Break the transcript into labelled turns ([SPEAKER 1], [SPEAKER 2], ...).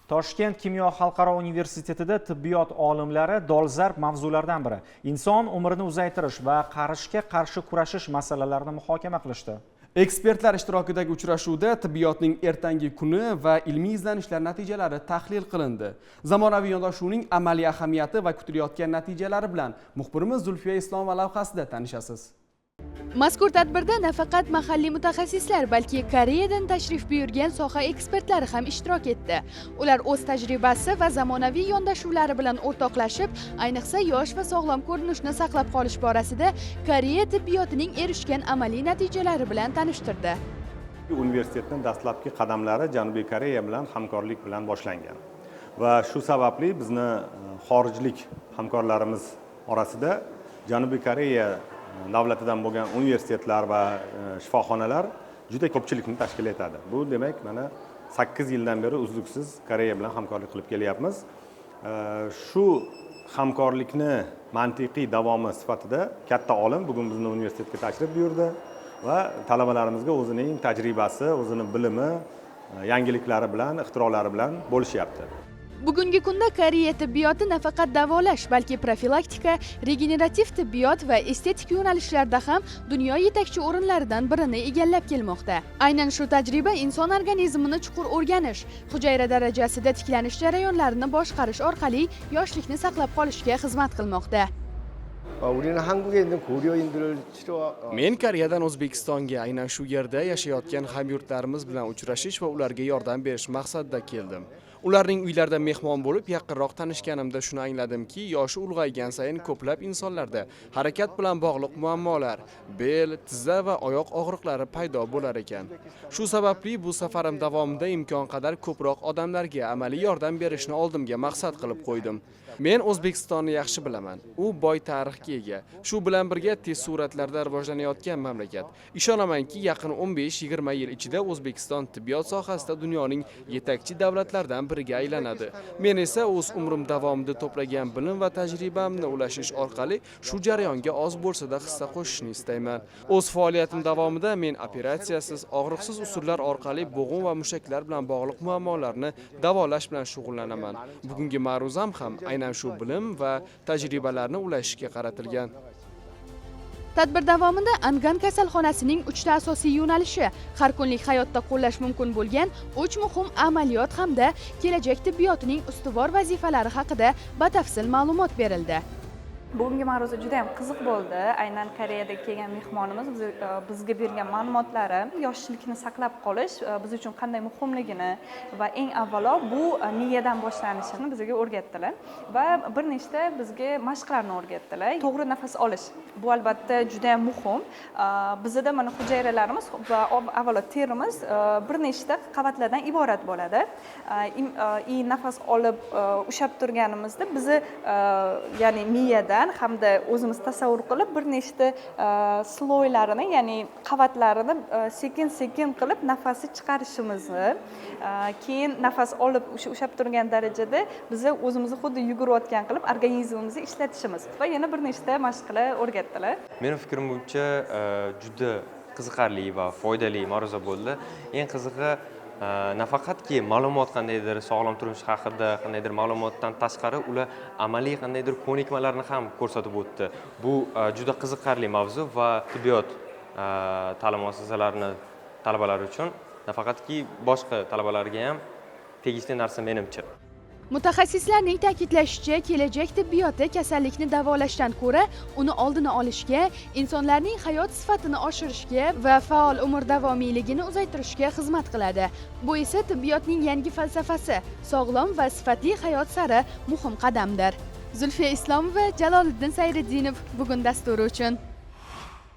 [SPEAKER 1] Toshkent Kimyo xalqaro universitetida tibbiyot olimlari dolzarb mavzulardan biri inson umrini uzaytirish va qarishga qarshi kurashish masalalarini muhokama qilishdi.
[SPEAKER 2] Ekspertlar ishtirokidagi uchrashuvda tibbiyotning ertangi kuni va ilmiy izlanishlar natijalari tahlil qilindi. Zamonaviy yondashuvning amaliy ahamiyati va kutilayotgan natijalari bilan muxbirimiz Zulfiya Islomova lavhasida tanishasiz.
[SPEAKER 3] Mazkur tadbirda nafaqat mahalliy mutaxassislar, balki Koreyadan tashrif buyurgan soha ekspertlari ham ishtirok etdi. Ular o'z tajribasi va zamonaviy yondashuvlari bilan o'rtoqlashib, ayniqsa yosh va sog'lom ko'rinishni saqlab qolish borasida Koreya tibbiyotining erishgan amaliy natijalari bilan tanishtirdi.
[SPEAKER 4] Universitetning dastlabki qadamlari Janubiy Koreya bilan hamkorlik bilan boshlangan. Va shu sababli bizni xorijlik hamkorlarimiz orasida Janubiy Koreya davlatidan bo'lgan universitetlar va shifoxonalar juda ko'pchilikni tashkil etadi. Bu demak, mana 8 yildan beri uzluksiz Koreya bilan hamkorlik qilib kelyapmiz. Shu hamkorlikni mantiqiy davomi sifatida katta olim bugun bizning universitetga tashrif buyurdi va talabalarimizga o'zining tajribasi, o'zining bilimi, yangiliklari bilan, ixtirolari bilan bo'lishyapti.
[SPEAKER 3] Bugungi kunda Koreya tibbiyoti nafaqat davolash, balki profilaktika, regenerativ tibbiyot va estetik yo'nalishlarda ham dunyo yetakchi o'rinlaridan birini egallab kelmoqda. Aynan shu tajriba inson organizmini chuqur o'rganish, hujayra darajasida tiklanish jarayonlarini boshqarish orqali yoshlikni saqlab qolishga xizmat qilmoqda.
[SPEAKER 2] Men Koreyadan O'zbekistonga aynan shu yerda yashayotgan hamyurtlarimiz bilan uchrashish va ularga yordam berish maqsadida keldim. Ularning uylarida mehmon bo'lib, yaqinroq tanishganimda shuni angladimki, yoshi ulg'aygan sayin ko'plab insonlarda harakat bilan bog'liq muammolar, bel, tizza va oyoq og'riqlari paydo bo'lar ekan. Shu sababli bu safarim davomida imkon qadar ko'proq odamlarga amaliy yordam berishni oldimga maqsad qilib qo'ydim. Men O'zbekistonni yaxshi bilaman. U boy tarixga ega. Shu bilan birga tez sur'atlarda rivojlanayotgan mamlakat. Ishonamanki, yaqin 15-20 yil ichida O'zbekiston tibbiyot sohasida dunyoning yetakchi davlatlaridan biriga aylanadi. Men esa o'z umrim davomida to'plagan bilim va tajribamni ulashish orqali shu jarayonga oz bo'lsa-da hissa qo'shishni istayman. O'z faoliyatim davomida men operatsiyasiz, og'riqsiz usullar orqali bo'g'im va mushaklar bilan bog'liq muammolarni davolash bilan shug'ullanaman. Bugungi ma'ruzam ham aynan shu bilim va tajribalarni ulashishga qaratilgan.
[SPEAKER 3] Tadbir davomida Angan kasalxonasining 3 ta asosiy yo'nalishi, har kunlik hayotda qo'llash mumkin bo'lgan 3 muhim amaliyot hamda kelajak tibbiyotining ustuvor vazifalari haqida batafsil ma'lumot berildi.
[SPEAKER 5] Bugungi ma'ruza juda ham qiziq bo'ldi. Aynan Koreyadan kelgan mehmonimiz bizga bergan ma'lumotlari yoshlikni saqlab qolish biz uchun qanday muhimligini va eng avvalo bu miyadan boshlanishini bizga o'rgatdilar va bir nechta bizga mashqlarni o'rgatdilar. To'g'ri nafas olish bu albatta juda ham muhim. Bizda mana hujayralarimiz va avvalo terimiz bir nechta qavatlardan iborat bo'ladi. Nafas olib ushlab turganimizda bizni ya'ni miyadan hamda o'zimiz tasavvur qilib bir nechta sloylarini, ya'ni qavatlarini sekin-sekin qilib nafasni chiqarishimizni, keyin nafas olib ushlab turgan darajada biz o'zimizni xuddi yugurayotgan qilib organizmimizni ishlatishimiz va yana bir nechta mashqlar o'rgatdilar.
[SPEAKER 6] Mening fikrim bo'yicha juda qiziqarli va foydali ma'ruza bo'ldi. Eng qizig'i nafaqatki ma'lumot qandaydir sog'lom turmush haqida, qandaydir ma'lumotdan tashqari ular amaliy qandaydir ko'nikmalarni ham ko'rsatib o'tdi. Bu juda qiziqarli mavzu va tibbiyot ta'lim muassasalarining talabalari uchun nafaqatki boshqa talabalarga ham tegishli narsa menimcha.
[SPEAKER 3] Mutaxassislarning ta'kidlashicha, kelajak tibbiyoti kasallikni davolashdan ko'ra, uni oldini olishga, insonlarning hayot sifatini oshirishga va faol umr davomiyligini uzaytirishga xizmat qiladi. Bu esa tibbiyotning yangi falsafasi, sog'lom va sifatli hayot sari muhim qadamdir. Zulfiya Islomova, Jaloliddin Sayriddinov bugun dasturi uchun.